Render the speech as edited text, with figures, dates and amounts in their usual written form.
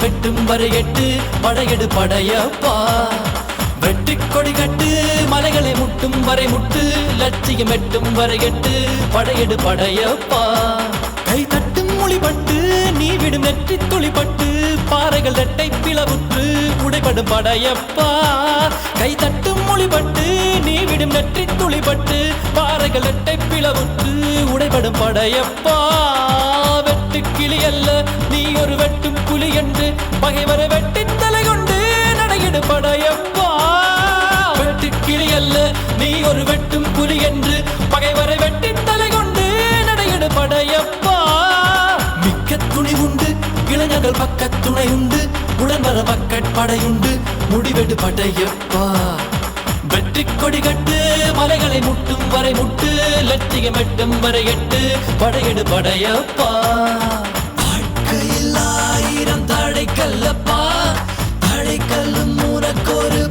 லட்சியம் எட்டும் வரை எட்டு படையெடு படையப்பா வெற்றி கொடி கட்டு மலைகளை முட்டும் வரை முட்டு லட்சியம் எட்டும் வரை எட்டு படையெடு படையப்பா கை தட்டும் மொழிபட்டு நீ விடும் நெற்றி துளிப்பட்டு பாறைகள் ரெட்டை பிளவுற்று உடைபடும் படையப்பா கை தட்டும் மொழிபட்டு நீ விடும் நெற்றி துளிப்பட்டு பாறைகள் ரெட்டை பிளவுற்று உடைபடும் படையப்பா வெட்டு கிளி அல்ல நீ ஒரு வெட்டும் புலி என்று பகைவரை வெட்டி தலை கொண்டு நடையிடு படையப்பா வெட்டு கிளி அல்ல நீ ஒரு வெட்டும் புலி என்று பகைவரை வெட்டி தலை கொண்டு நடையிடு படையப்பா மிக்க துணி உண்டு இளைஞர்கள் பக்க துணை உண்டு உடன்வர மக்கட் படையுண்டு முடிவெடு படையப்பா வெற்றி கொடி கட்டு மலைகளை முட்டும் வரை முட்டு லட்சியம் எட்டும் வரை எட்டு படையெடு படையப்பா வாழ்க்கையில் ஆயிரம் தடை கல்லப்பா தடை கல்லும் உனக்கொரு